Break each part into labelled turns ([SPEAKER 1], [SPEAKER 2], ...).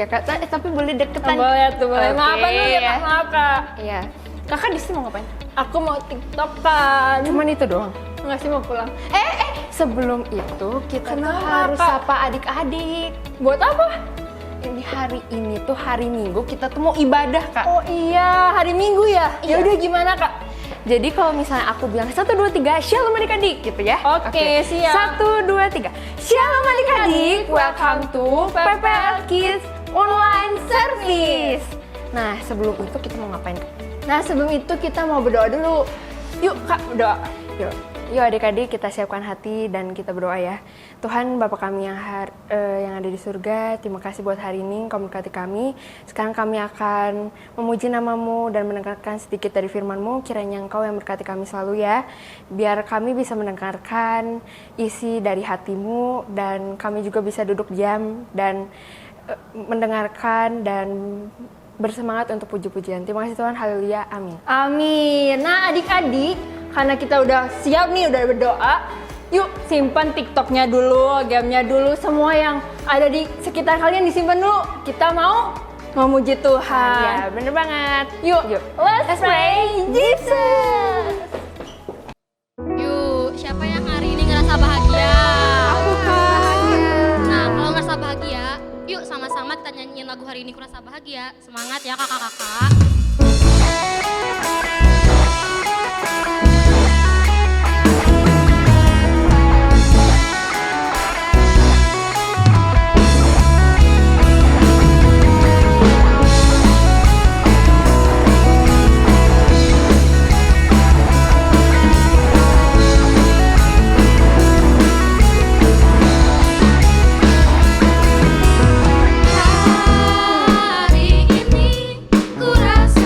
[SPEAKER 1] Kak. Tapi boleh deketan.
[SPEAKER 2] Boleh tuh, boleh.
[SPEAKER 1] Oke.
[SPEAKER 2] Maafan lu ya, Kak. Maaf, Kak.
[SPEAKER 1] Iya. Kakak di sini mau ngapain?
[SPEAKER 2] Aku mau TikTok-an.
[SPEAKER 1] Cuman itu doang.
[SPEAKER 2] Nggak sih, mau pulang.
[SPEAKER 1] Sebelum itu kita tuh
[SPEAKER 2] Kenapa,
[SPEAKER 1] harus
[SPEAKER 2] Kak?
[SPEAKER 1] sapa adik-adik.
[SPEAKER 2] Buat apa?
[SPEAKER 1] Ini hari ini tuh hari Minggu, kita tuh mau ibadah, Kak.
[SPEAKER 2] Oh iya, hari Minggu ya?
[SPEAKER 1] Iya.
[SPEAKER 2] Ya udah gimana, Kak?
[SPEAKER 1] Jadi kalau misalnya aku bilang 1, 2, 3, Shalom adik-adik gitu ya.
[SPEAKER 2] Oke, siap.
[SPEAKER 1] 1, 2, 3, Shalom adik-adik, welcome to PPL Kids Online Service. Nah, sebelum itu kita mau ngapain, Kak?
[SPEAKER 2] Nah, sebelum itu kita mau berdoa dulu. Yuk, Kak, berdoa.
[SPEAKER 1] Yuk adik-adik, kita siapkan hati dan kita berdoa ya. Tuhan Bapa kami yang ada di surga, terima kasih buat hari ini Kau memberkati kami. Sekarang kami akan memuji nama-Mu dan mendengarkan sedikit dari firman-Mu. Kiranya Engkau yang memberkati kami selalu ya. Biar kami bisa mendengarkan isi dari hati-Mu dan kami juga bisa duduk diam dan mendengarkan dan bersemangat untuk puji-pujian. Terima kasih Tuhan, haleluya, amin.
[SPEAKER 2] Amin. Nah, adik-adik, karena kita udah siap nih, udah berdoa, yuk simpan TikToknya dulu, gamenya dulu, semua yang ada di sekitar kalian disimpan dulu. Kita mau memuji Tuhan.
[SPEAKER 1] Ya, bener banget.
[SPEAKER 2] Yuk,
[SPEAKER 1] Yuk.
[SPEAKER 2] let's pray Jesus.
[SPEAKER 3] Yuk, siapa yang hari ini ngerasa bahagia?
[SPEAKER 1] Aku Kak.
[SPEAKER 3] Nah, kalau ngerasa bahagia, yuk sama-sama kita nyanyiin lagu hari ini Kurasa Bahagia. Semangat ya kakak-kakak. Hari ini ku rasa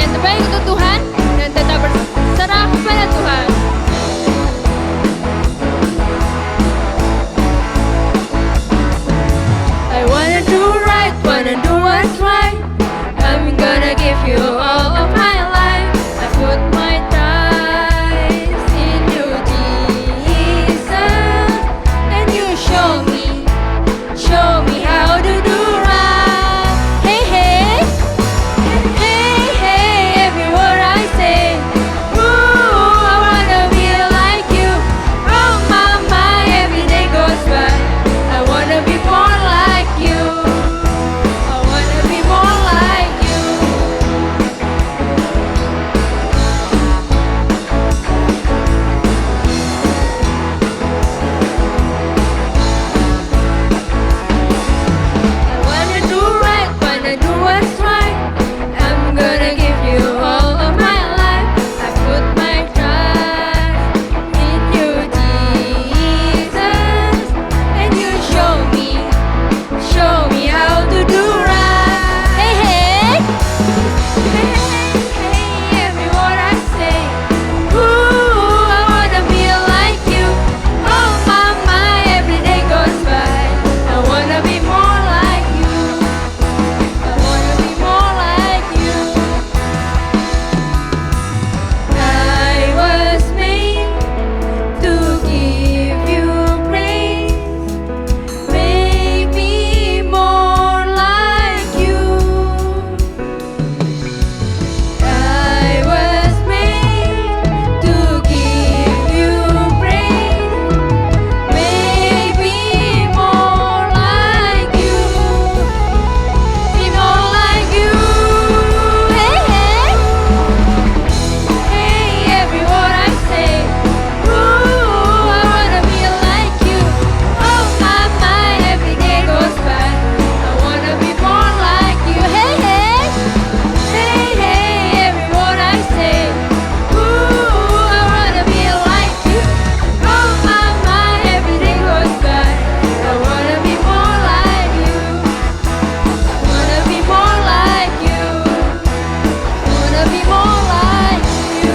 [SPEAKER 2] yang terbaik untuk Tuhan dan tetap berserah pada Tuhan. I wanna do right, wanna do what's right. I'm gonna give you all of my life. I put my trust in you, Jesus, and you show me how to do right. Hey, hey, hey, hey, every word I say. Ooh, I wanna be like you. Oh, my, every day goes by. I wanna be more like you. I wanna be more like you. I wanna do right, wanna do what's right. I'm gonna give you all of my life. I put my trust in you, Jesus, and you show me how to do right. Hey, hey, hey, hey, every word I say. Ooh, I wanna be like you. Oh, my, every day goes by. I wanna be more like you. I wanna be more like you. I was made to give you praise. Make me more like you. I was made to give you praise. Make me more like you. Be more like you. Hey, hey. Hey, every word I say. Ooh, I wanna be like you. Oh, my, every day goes by. I wanna be more like you. Hey, hey. Hey, hey, every word I say. Ooh, I wanna be like you. Oh, my, every day goes by. I wanna be more like you. I wanna be more like you. I wanna be more like you.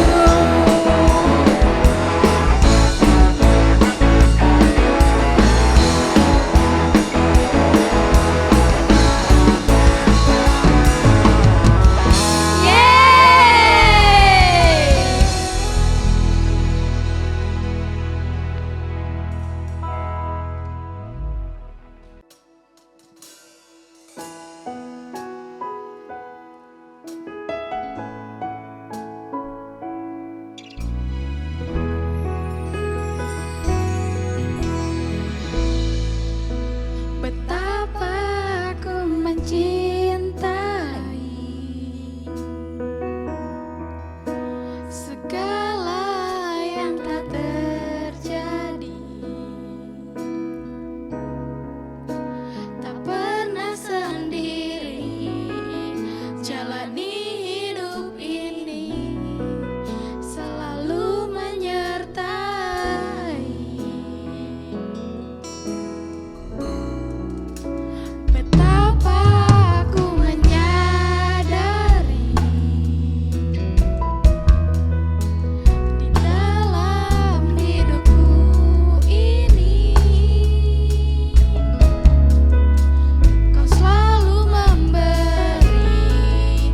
[SPEAKER 2] Yeay! Betapa aku mencintai segala yang telah terjadi. Tak pernah sendiri jalani hidup ini, selalu menyertai. Betapa aku menyadari di dalam hidupku ini, kau selalu memberi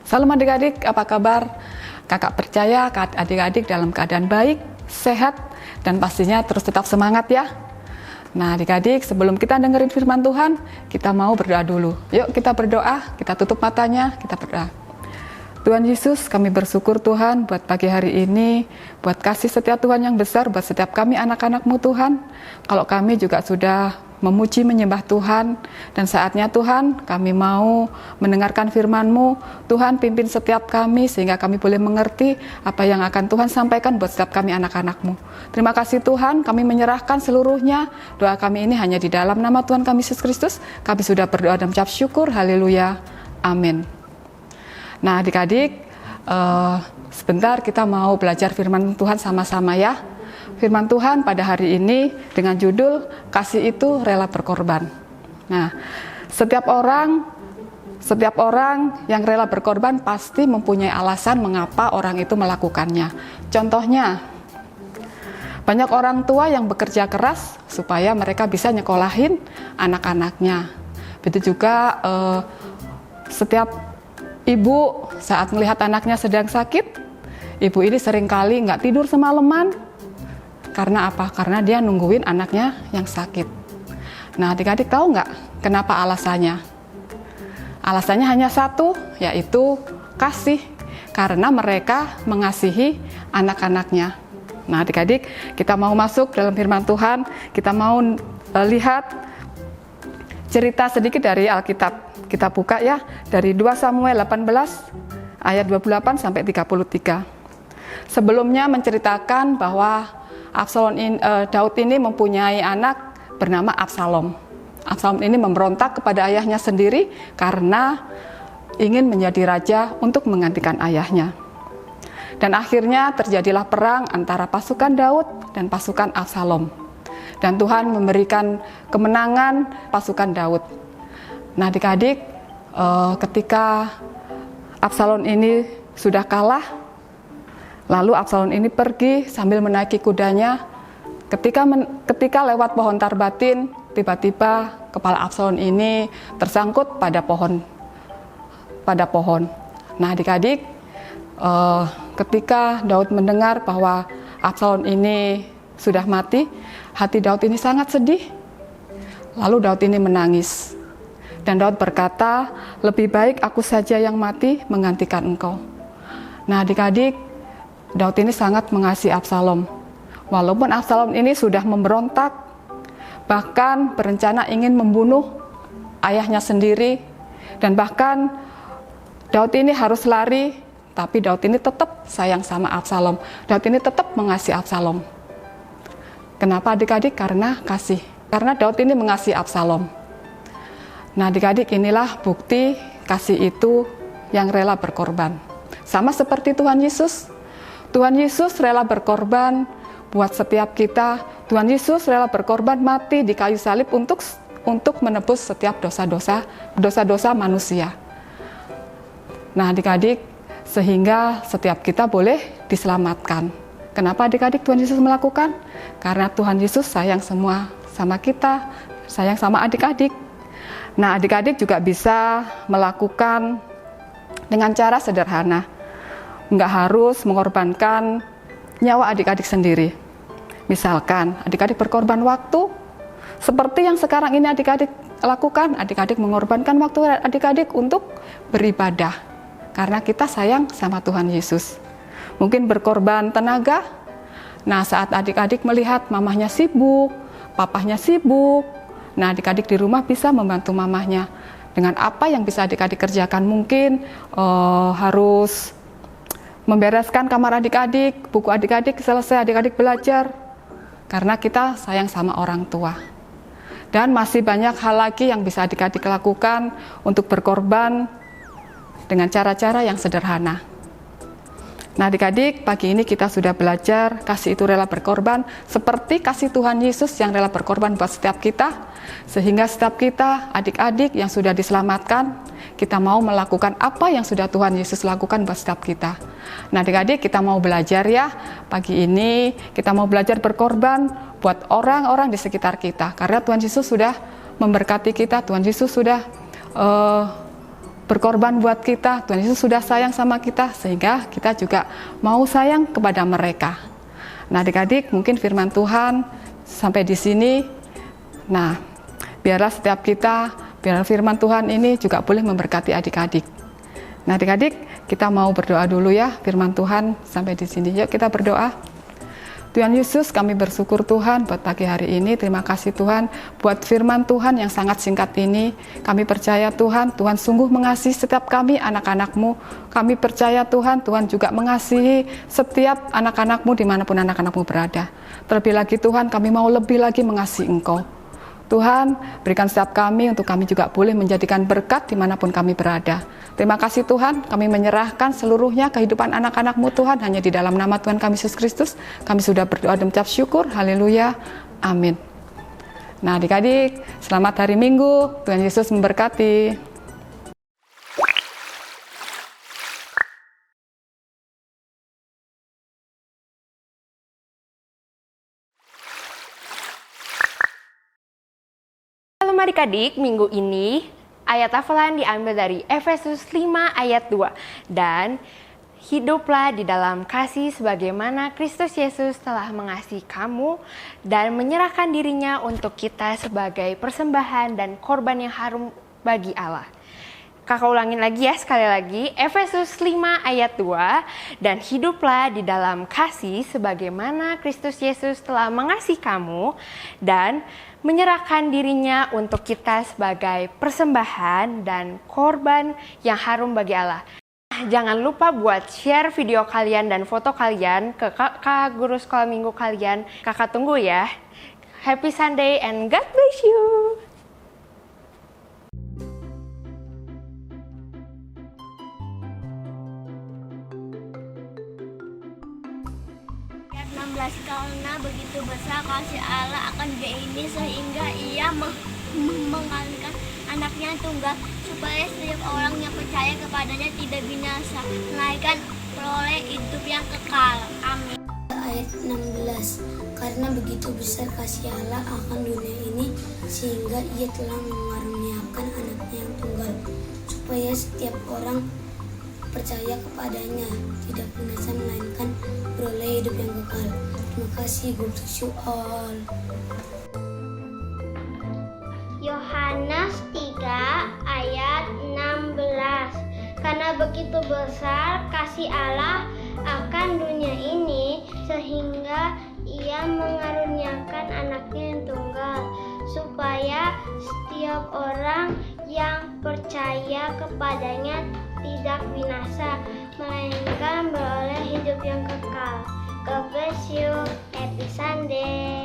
[SPEAKER 4] Salam adik-adik, apa kabar? Kakak percaya adik-adik dalam keadaan baik, sehat, dan pastinya terus tetap semangat ya. Nah adik-adik, sebelum kita dengerin firman Tuhan, kita mau berdoa dulu. Yuk kita berdoa, kita tutup matanya, kita berdoa. Tuhan Yesus, kami bersyukur Tuhan buat pagi hari ini, buat kasih setia Tuhan yang besar buat setiap kami anak-anak-Mu Tuhan. Kalau kami juga sudah memuji menyembah Tuhan, dan saatnya Tuhan kami mau mendengarkan firman-Mu. Tuhan pimpin setiap kami sehingga kami boleh mengerti apa yang akan Tuhan sampaikan buat setiap kami anak-anak-Mu. Terima kasih Tuhan, kami menyerahkan seluruhnya. Doa kami ini hanya di dalam nama Tuhan kami Yesus Kristus. Kami sudah berdoa dan mengucap syukur, haleluya, amin. Nah adik-adik, sebentar kita mau belajar firman Tuhan sama-sama ya. Firman Tuhan pada hari ini dengan judul kasih itu rela berkorban. Nah, setiap orang yang rela berkorban pasti mempunyai alasan mengapa orang itu melakukannya. Contohnya, banyak orang tua yang bekerja keras supaya mereka bisa nyekolahin anak-anaknya. Begitu juga setiap ibu saat melihat anaknya sedang sakit, ibu ini seringkali nggak tidur semalaman. Karena apa? Karena dia nungguin anaknya yang sakit. Nah adik-adik tahu nggak kenapa alasannya? Alasannya hanya satu, yaitu kasih. Karena mereka mengasihi anak-anaknya. Nah adik-adik, kita mau masuk dalam firman Tuhan, kita mau lihat cerita sedikit dari Alkitab. Kita buka ya, dari 2 Samuel 18 ayat 28 sampai 33. Sebelumnya menceritakan bahwa Daud ini mempunyai anak bernama Absalom. Absalom ini memberontak kepada ayahnya sendiri karena ingin menjadi raja untuk menggantikan ayahnya. Dan akhirnya terjadilah perang antara pasukan Daud dan pasukan Absalom. Dan Tuhan memberikan kemenangan pasukan Daud. Nah adik-adik, ketika Absalom ini sudah kalah, lalu Absalom ini pergi sambil menaiki kudanya. Ketika lewat pohon tarbatin, tiba-tiba kepala Absalom ini tersangkut pada pohon. Nah adik-adik, ketika Daud mendengar bahwa Absalom ini sudah mati, hati Daud ini sangat sedih. Lalu Daud ini menangis. Dan Daud berkata, lebih baik aku saja yang mati menggantikan engkau. Nah adik-adik, Daud ini sangat mengasihi Absalom. Walaupun Absalom ini sudah memberontak, bahkan berencana ingin membunuh ayahnya sendiri, dan bahkan Daud ini harus lari, tapi Daud ini tetap sayang sama Absalom. Daud ini tetap mengasihi Absalom. Kenapa adik-adik? Karena kasih. Karena Daud ini mengasihi Absalom. Nah adik-adik, inilah bukti kasih itu yang rela berkorban. Sama seperti Tuhan Yesus. Tuhan Yesus rela berkorban buat setiap kita. Tuhan Yesus rela berkorban mati di kayu salib untuk menebus setiap dosa-dosa manusia. Nah adik-adik, sehingga setiap kita boleh diselamatkan. Kenapa adik-adik Tuhan Yesus melakukan? Karena Tuhan Yesus sayang semua sama kita, sayang sama adik-adik. Nah adik-adik juga bisa melakukan dengan cara sederhana. Nggak harus mengorbankan nyawa adik-adik sendiri. Misalkan adik-adik berkorban waktu, seperti yang sekarang ini adik-adik lakukan. Adik-adik mengorbankan waktu adik-adik untuk beribadah, karena kita sayang sama Tuhan Yesus. Mungkin berkorban tenaga. Nah saat adik-adik melihat mamahnya sibuk, papahnya sibuk, nah adik-adik di rumah bisa membantu mamahnya. Dengan apa yang bisa adik-adik kerjakan, mungkin harus membereskan kamar adik-adik, buku adik-adik selesai, adik-adik belajar. Karena kita sayang sama orang tua. Dan masih banyak hal lagi yang bisa adik-adik lakukan untuk berkorban dengan cara-cara yang sederhana. Nah adik-adik, pagi ini kita sudah belajar kasih itu rela berkorban, seperti kasih Tuhan Yesus yang rela berkorban buat setiap kita. Sehingga setiap kita, adik-adik yang sudah diselamatkan, kita mau melakukan apa yang sudah Tuhan Yesus lakukan buat setiap kita. Nah adik-adik, kita mau belajar ya, pagi ini kita mau belajar berkorban buat orang-orang di sekitar kita. Karena Tuhan Yesus sudah memberkati kita, Tuhan Yesus sudah berkorban buat kita. Tuhan Yesus sudah sayang sama kita, sehingga kita juga mau sayang kepada mereka. Nah, adik-adik, mungkin firman Tuhan sampai di sini. Nah, biarlah setiap kita, biar firman Tuhan ini juga boleh memberkati adik-adik. Nah, adik-adik, kita mau berdoa dulu ya. Firman Tuhan sampai di sini. Yuk kita berdoa. Tuhan Yesus, kami bersyukur Tuhan buat pagi hari ini. Terima kasih Tuhan buat firman Tuhan yang sangat singkat ini. Kami percaya Tuhan, Tuhan sungguh mengasihi setiap kami anak-anak-Mu. Kami percaya Tuhan, Tuhan juga mengasihi setiap anak-anak-Mu dimanapun anak-anak-Mu berada. Terlebih lagi Tuhan, kami mau lebih lagi mengasihi Engkau. Tuhan, berikan setiap kami untuk kami juga boleh menjadikan berkat dimanapun kami berada. Terima kasih Tuhan, kami menyerahkan seluruhnya kehidupan anak-anak-Mu Tuhan, hanya di dalam nama Tuhan kami Yesus Kristus. Kami sudah berdoa dan mengucap syukur, haleluya, amin. Nah adik-adik, selamat hari Minggu, Tuhan Yesus memberkati.
[SPEAKER 1] Halo adik-adik, minggu ini ayat hafalan diambil dari Efesus 5 ayat 2. Dan hiduplah di dalam kasih sebagaimana Kristus Yesus telah mengasihi kamu dan menyerahkan dirinya untuk kita sebagai persembahan dan korban yang harum bagi Allah. Kakak ulangin lagi ya, sekali lagi. Efesus 5 ayat 2. Dan hiduplah di dalam kasih sebagaimana Kristus Yesus telah mengasihi kamu dan menyerahkan dirinya untuk kita sebagai persembahan dan korban yang harum bagi Allah. Jangan lupa buat share video kalian dan foto kalian ke kakak guru sekolah minggu kalian. Kakak tunggu ya. Happy Sunday and God bless you.
[SPEAKER 5] Ayat 16, karena begitu besar kasih Allah akan dunia ini sehingga ia mengalihkan anaknya yang tunggal supaya setiap orang yang percaya kepadanya tidak binasa melainkan peroleh hidup yang kekal. Amin. Ayat 16, karena begitu besar kasih Allah akan dunia ini sehingga ia telah mengaruniakan anaknya yang tunggal supaya setiap orang percaya kepadanya tidak binasa melainkan beroleh hidup yang kekal. Terima kasih, God bless you all. Yohanes 3 ayat 16. Karena begitu besar kasih Allah akan dunia ini sehingga ia mengaruniakan anaknya yang tunggal supaya setiap orang yang percaya kepadanya tidak binasa melainkan beroleh hidup yang kekal. God bless you. Happy Sunday.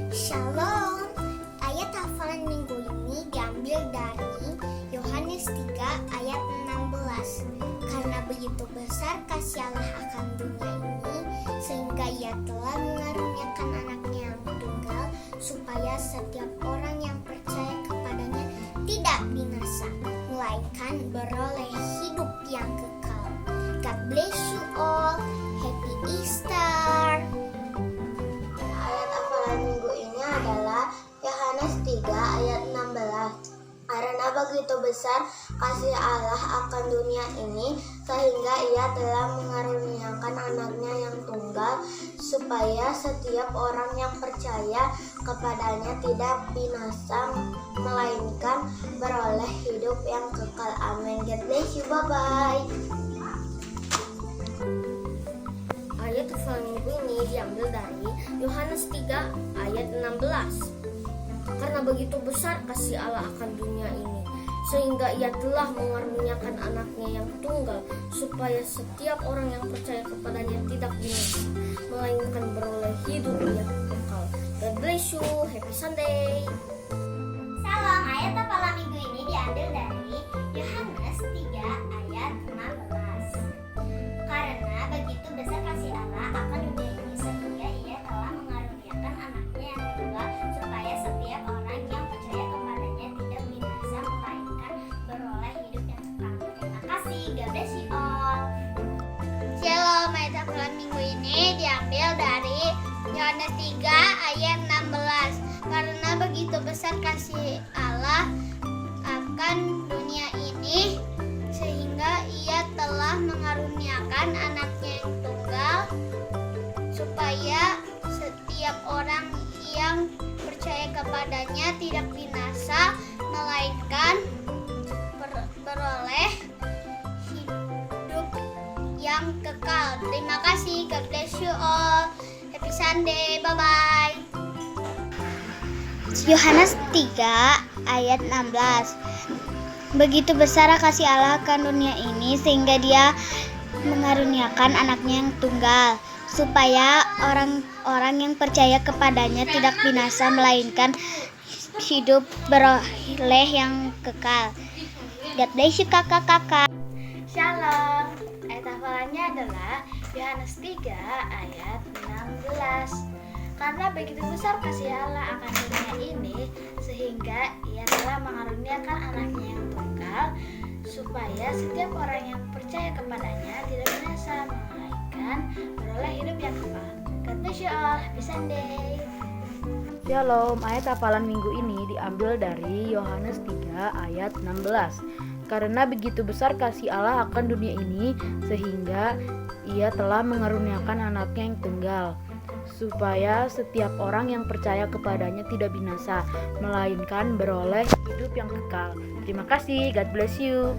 [SPEAKER 5] Shalom. Ayat hafalan minggu ini diambil dari Yohanes 3 ayat 16. Karena begitu besar kasih Allah akan dunia ini sehingga ia telah mengaruniakan anaknya yang tunggal supaya setiap orang yang percaya kepadanya tidak binasa melainkan beroleh hidup yang kekal. God bless you all. Happy Easter. Ayat hafalan minggu ini adalah Yohanes 3 ayat 16. Karena begitu besar kasih Allah akan dunia ini sehingga ia telah mengaruniakan anaknya yang tunggal supaya setiap orang yang percaya kepadanya tidak binasa melainkan beroleh hidup yang kekal. Amin. God bless you. Bye-bye. Ayat hafalan minggu ini diambil dari Yohanes 3 ayat 16. Karena begitu besar kasih Allah akan dunia ini sehingga ia telah mengaruniakan anaknya yang tunggal supaya setiap orang yang percaya kepadanya tidak binasa melainkan beroleh hidup yang kekal. God bless you. Happy Sunday. Salam. Ayat hafalan minggu ini diambil dari Yohanes 3 ayat 16. Karena begitu besar kasih Allah akan dunia ini sehingga ia telah mengaruniakan anaknya yang tunggal supaya setiap orang yang percaya kepadanya tidak binasa melainkan beroleh hidup yang kekal. Terima kasih. God bless you all. Shalom. Ayat hafalan minggu ini diambil dari Yohanes 3 ayat 16. Karena begitu besar kasih Allah akan dunia ini, sehingga Ia telah mengaruniakan anaknya yang tunggal, supaya setiap orang yang percaya kepadanya tidak binasa, melainkan beroleh hidup yang kekal. Terima kasih. God bless you all. Happy Sunday. Bye-bye. Yohanes 3 ayat 16. Begitu besar kasih Allah akan dunia ini, sehingga Dia mengaruniakan anaknya yang tunggal, supaya orang-orang yang percaya kepadanya tidak binasa, melainkan hidup beroleh yang kekal. God bless you kakak-kakak. Shalom. Ayat hafalannya adalah Yohanes 3 ayat 16. Karena begitu besar kasih Allah akan dunia ini, sehingga Ia telah mengaruniakan anaknya yang tunggal, supaya setiap orang yang percaya kepadanya tidak binasa, melainkan beroleh hidup yang kekal. God bless you all. Happy Sunday.
[SPEAKER 6] Shalom, ayat hafalan minggu ini diambil dari Yohanes 3 ayat 16. Karena begitu besar kasih Allah akan dunia ini, sehingga Ia telah mengaruniakan anaknya yang tunggal, supaya setiap orang yang percaya kepadanya tidak binasa, melainkan beroleh hidup yang kekal. Terima kasih, God bless you.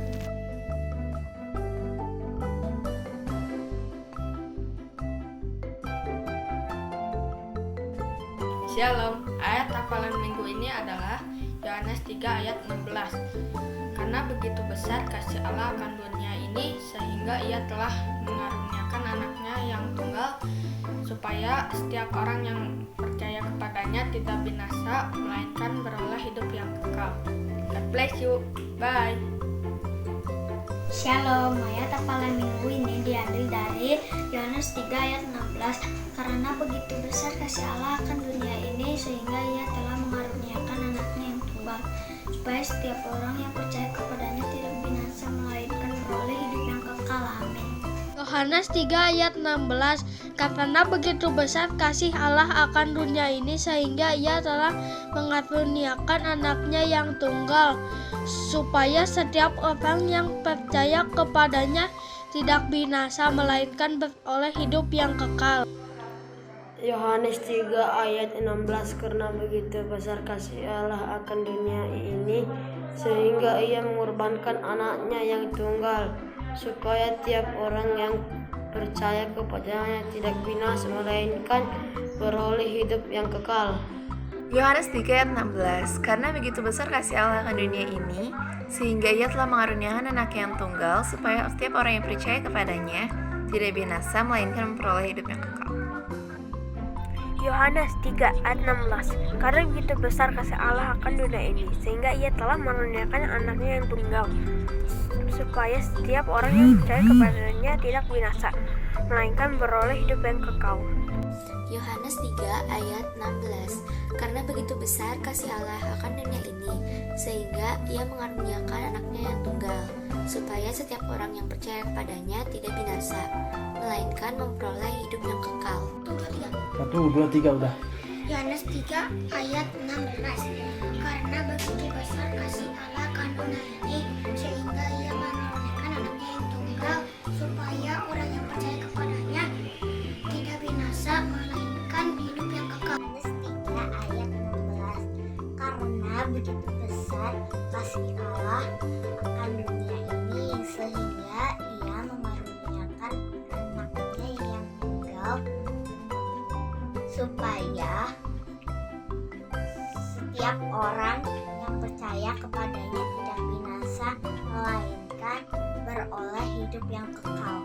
[SPEAKER 7] Shalom, ayat hafalan minggu ini adalah Yohanes 3 ayat 16. Karena begitu besar kasih Allah akan dunia ini, sehingga Ia telah mengaruniakan anaknya yang tunggal, supaya setiap orang yang percaya kepadanya tidak binasa, melainkan beroleh hidup yang kekal. God bless you. Bye.
[SPEAKER 5] Shalom, ayat hafalan minggu ini diambil dari Yohanes 3 ayat 16. Karena begitu besar kasih Allah akan dunia ini, sehingga Ia telah mengaruniakan anaknya yang tunggal, supaya setiap orang yang percaya kepadanya tidak binasa, melainkan beroleh hidup yang kekal. Amin.
[SPEAKER 3] Yohanes 3 ayat 16. Karena begitu besar kasih Allah akan dunia ini, sehingga Ia telah mengaruniakan anaknya yang tunggal, supaya setiap orang yang percaya kepadanya tidak binasa, melainkan beroleh hidup yang kekal.
[SPEAKER 8] Yohanes 3 ayat 16. Karena begitu besar kasih Allah akan dunia ini, sehingga Ia mengorbankan anaknya yang tunggal, supaya tiap orang yang percaya kepadanya tidak binasa, melainkan beroleh hidup yang kekal.
[SPEAKER 1] Yohanes 3 ayat 16. Karena begitu besar kasih Allah akan dunia ini, sehingga Ia telah mengaruniakan anaknya yang tunggal, supaya setiap orang yang percaya kepadanya tidak binasa, melainkan memperoleh hidup yang kekal.
[SPEAKER 9] Yohanes 3 ayat 16. Karena begitu besar kasih Allah akan dunia ini, sehingga Ia telah mengaruniakan anaknya yang tunggal, supaya setiap orang yang percaya kepadanya tidak binasa, melainkan beroleh hidup yang kekal.
[SPEAKER 10] Yohanes 3 ayat 16. Karena begitu besar kasih Allah akan dunia ini, sehingga Ia mengaruniakan anaknya yang tunggal, supaya setiap orang yang percaya kepadanya tidak binasa, melainkan memperoleh hidup yang kekal.
[SPEAKER 11] 1, 2, 3 udah.
[SPEAKER 5] Yohanes 3 ayat 16. Karena begitu besar kasih Allah akan dunia ini, sehingga Ia mengaruniakan anaknya yang tunggal, supaya orang yang percaya kepadanya tidak binasa, melainkan hidup yang kekal. Yohanes 3 ayat 16. Karena begitu besar kasih Allah akan dunia ini, sehingga Ia mengaruniakan anaknya yang tunggal, supaya setiap orang yang percaya kepadanya tidak binasa, melainkan beroleh hidup yang kekal.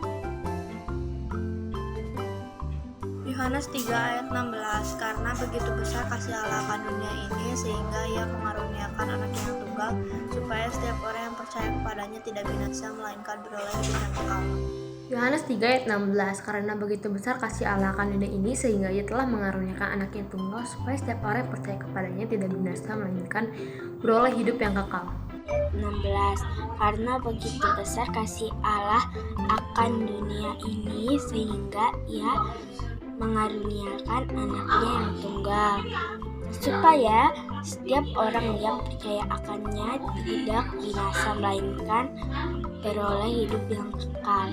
[SPEAKER 9] Yohanes 3 ayat 16. Karena begitu besar kasih Allah akan dunia ini, sehingga Ia mengaruniakan anaknya yang tunggal, supaya setiap orang yang percaya kepadanya tidak binasa, melainkan beroleh hidup yang kekal.
[SPEAKER 12] Yohanes 3 ayat 16. Karena begitu besar kasih Allah akan dunia ini, sehingga Ia telah mengaruniakan anaknya yang tunggal, supaya setiap orang yang percaya kepadanya tidak binasa, melainkan beroleh hidup yang kekal.
[SPEAKER 5] 16. Karena begitu besar kasih Allah akan dunia ini sehingga ia mengaruniakan anaknya yang tunggal, supaya setiap orang yang percaya akannya tidak binasa melainkan beroleh hidup yang kekal.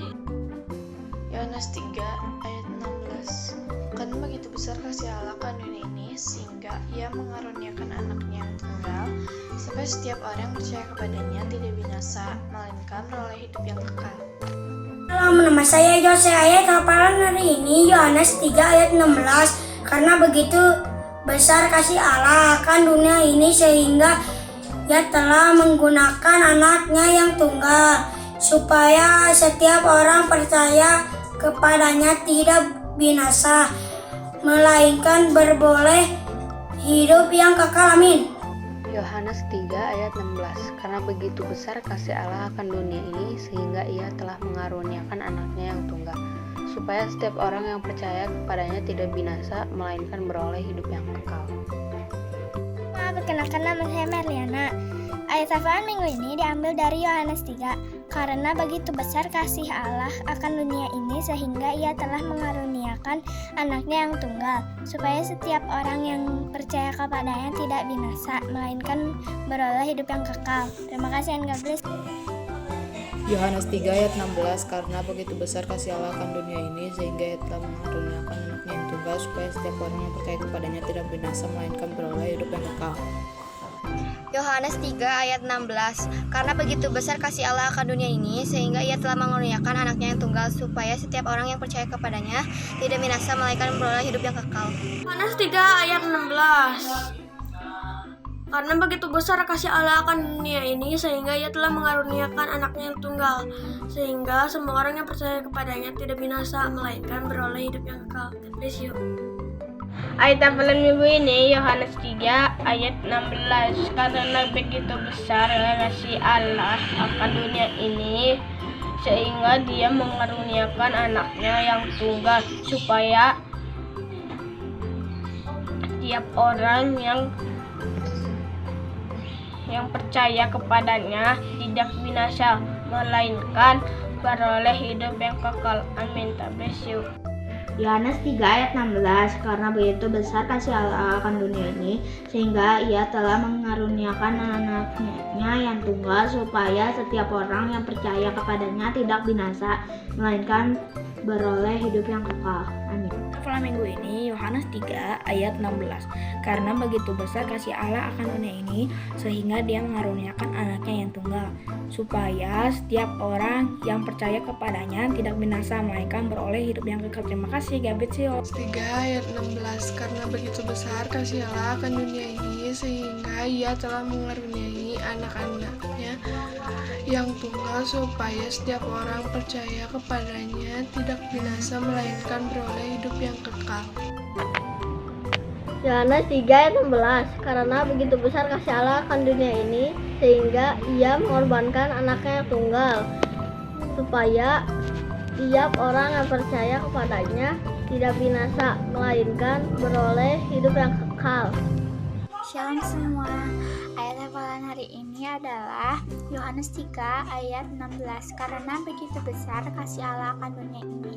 [SPEAKER 13] Yohanes 3 ayat 16. Karena begitu besar kasih Allah akan dunia ini sehingga ia mengaruniakan anaknya yang tunggal, supaya setiap orang yang percaya kepadanya tidak binasa melainkan beroleh hidup yang kekal.
[SPEAKER 14] Halo, nama saya Jose. Ayat hafalan hari ini Yohanes 3 ayat 16. Karena begitu besar kasih Allah akan dunia ini sehingga ia telah menggunakan anaknya yang tunggal, supaya setiap orang percaya kepadanya tidak binasa melainkan beroleh hidup yang kekal. Amin.
[SPEAKER 6] Yohanes 3 ayat 16. Karena begitu besar kasih Allah akan dunia ini sehingga ia telah mengaruniakan anaknya yang tunggal, supaya setiap orang yang percaya kepadanya tidak binasa melainkan beroleh hidup yang kekal.
[SPEAKER 5] Perkenalkan, nama saya Merliana. Ayat hafalan minggu ini diambil dari Yohanes 3. Karena begitu besar kasih Allah akan dunia ini sehingga ia telah mengaruniakan anaknya yang tunggal, supaya setiap orang yang percaya kepadanya tidak binasa melainkan beroleh hidup yang kekal. Terima kasih, and God bless.
[SPEAKER 15] Yohanes 3 ayat 16. Karena begitu besar kasih Allah akan dunia ini sehingga ia telah mengaruniakan anaknya yang tunggal, supaya setiap orang yang percaya kepadanya tidak binasa melainkan beroleh hidup yang kekal.
[SPEAKER 16] Yohanes 3 ayat 16. Karena begitu besar kasih Allah akan dunia ini sehingga ia telah mengaruniakan anaknya yang tunggal, supaya setiap orang yang percaya kepadanya tidak binasa melainkan beroleh hidup yang kekal.
[SPEAKER 8] Yohanes 3 ayat 16. Karena begitu besar kasih Allah akan dunia ini sehingga ia telah mengaruniakan anaknya yang tunggal, sehingga semua orang yang percaya kepadanya tidak binasa melainkan beroleh hidup yang kekal. Bless you.
[SPEAKER 17] Ayat hafalan minggu ini Yohanes 3 ayat 16. Karena begitu besar kasih Allah akan dunia ini sehingga dia mengaruniakan anaknya yang tunggal, supaya tiap orang yang percaya kepadanya tidak binasa melainkan beroleh hidup yang kekal. Amin. God bless you.
[SPEAKER 18] Yohanes 3 ayat 16. Karena begitu besar kasih Allah akan dunia ini sehingga ia telah mengaruniakan anaknya yang tunggal, supaya setiap orang yang percaya kepadanya tidak binasa melainkan beroleh hidup yang kekal. Amin.
[SPEAKER 6] Hafalan minggu ini Yohanes 3 ayat 16. Karena begitu besar kasih Allah akan dunia ini sehingga dia mengaruniakan anaknya yang tunggal, supaya setiap orang yang percaya kepadanya tidak binasa melainkan beroleh hidup yang kekal. Terima kasih, Gabit sih.
[SPEAKER 19] 3 ayat 16. Karena begitu besar kasih Allah akan dunia ini sehingga ia telah mengaruniai anak-anaknya yang tunggal, supaya setiap orang percaya kepadanya tidak binasa melainkan beroleh hidup yang kekal.
[SPEAKER 9] Yohanes 3 ayat 16. Karena begitu besar kasih Allah akan dunia ini sehingga ia mengorbankan anaknya yang tunggal, supaya tiap orang yang percaya kepadanya tidak binasa melainkan beroleh hidup yang kekal.
[SPEAKER 5] Shalom semua. Ayat hafalan hari ini adalah Yohanes 3 ayat 16. Karena begitu besar kasih Allah akan dunia ini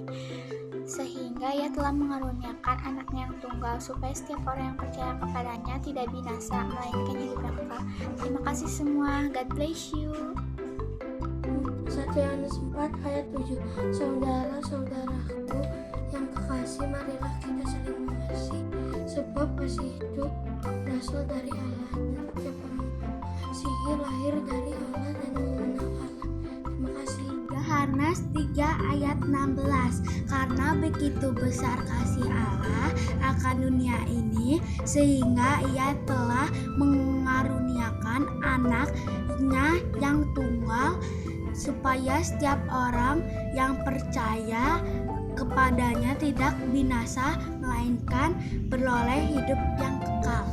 [SPEAKER 5] sehingga ia telah mengaruniakan anaknya yang tunggal, supaya setiap orang yang percaya kepadanya tidak binasa melainkan hidup yang kekal. Terima kasih semua. God bless you.
[SPEAKER 3] 1 Yohanes 4 ayat 7. Saudara-saudaraku yang kekasih, marilah kita saling mengasihi, sebab kasih itu berasal dari Allah, dan setiap orang mengasihi lahir dari Allah dan mengenal Allah. Terima kasih.
[SPEAKER 5] Yohanes 3 ayat 16. Karena begitu besar kasih Allah akan dunia ini sehingga ia telah mengaruniakan anaknya yang tunggal, supaya setiap orang yang percaya kepadanya tidak binasa melainkan beroleh hidup yang kekal.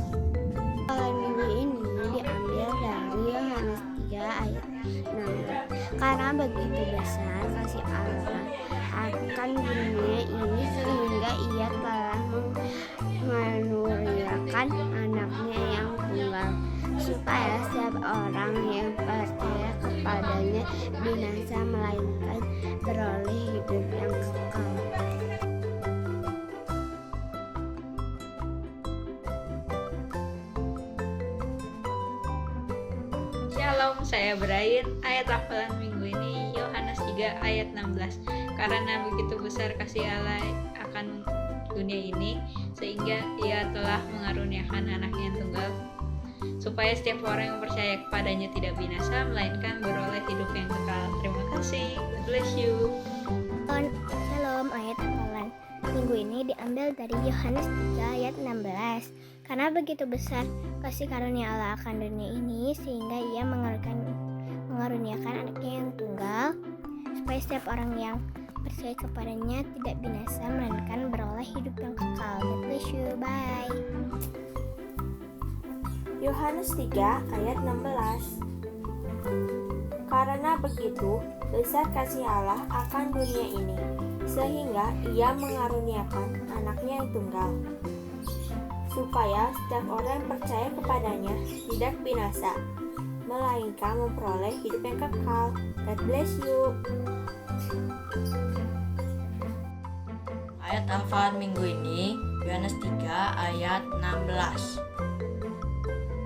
[SPEAKER 18] Hafalan minggu ini diambil dari Yohanes 3 ayat 16. Karena begitu besar kasih Allah akan dunia ini sehingga ia telah mengaruniakan anaknya yang tunggal,
[SPEAKER 5] supaya setiap orang yang percaya kepadanya binasa melainkan beroleh hidup yang kekal.
[SPEAKER 20] Shalom, saya Brian. Ayat hafalan minggu ini Yohanes 3 ayat 16. Karena begitu besar kasih Allah akan dunia ini, sehingga Ia telah mengaruniakan anaknya yang tunggal, supaya setiap orang yang percaya kepadanya tidak binasa, melainkan beroleh hidup yang kekal. Terima kasih. God bless you.
[SPEAKER 5] Shalom, ayat hafalan minggu ini diambil dari Yohanes 3 ayat 16. Karena begitu besar kasih karunia Allah akan dunia ini, sehingga Ia mengaruniakan anaknya yang tunggal, supaya setiap orang yang percaya kepadanya tidak binasa, melainkan beroleh hidup yang kekal. God bless you. Bye.
[SPEAKER 9] Yohanes 3 ayat 16. Karena begitu besar kasih Allah akan dunia ini, sehingga Ia mengaruniakan anaknya yang tunggal, supaya setiap orang yang percaya kepadanya tidak binasa, melainkan memperoleh hidup yang kekal. God bless you.
[SPEAKER 7] Ayat hafalan minggu ini Yohanes 3 ayat 16.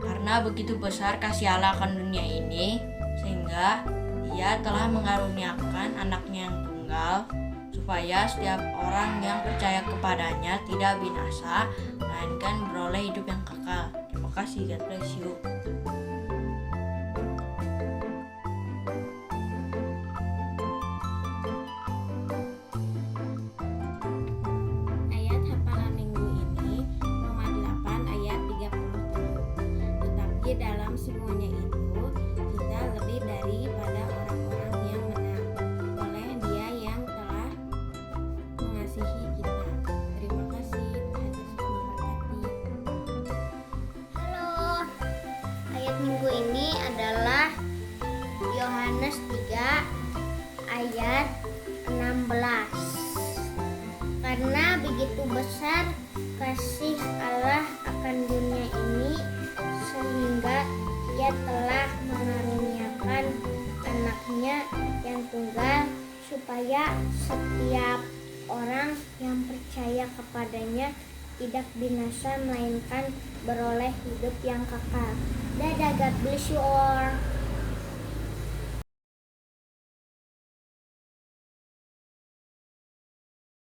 [SPEAKER 7] Karena begitu besar kasih Allah akan dunia ini, sehingga Ia telah mengaruniakan anaknya yang tunggal, supaya setiap orang yang percaya kepadanya tidak binasa, melainkan beroleh hidup yang kekal. Terima kasih. God bless you.
[SPEAKER 18] Ayat hafalan minggu ini Roma 8 ayat 37. Tetapi dalam semuanya itu kita lebih daripada orang-orang yang menang oleh Dia yang telah mengasihi kita. Terima kasih. Tuhan Yesus memberkati.
[SPEAKER 5] Halo. Ayat minggu ini adalah Yohanes 3 ayat 16. Karena begitu besar kasih Allah akan dunia ini, sehingga Ia telah mengaruniakan anaknya yang tunggal, supaya setiap orang yang percaya kepadanya tidak binasa, melainkan beroleh hidup yang kekal. Dadah, God bless you all.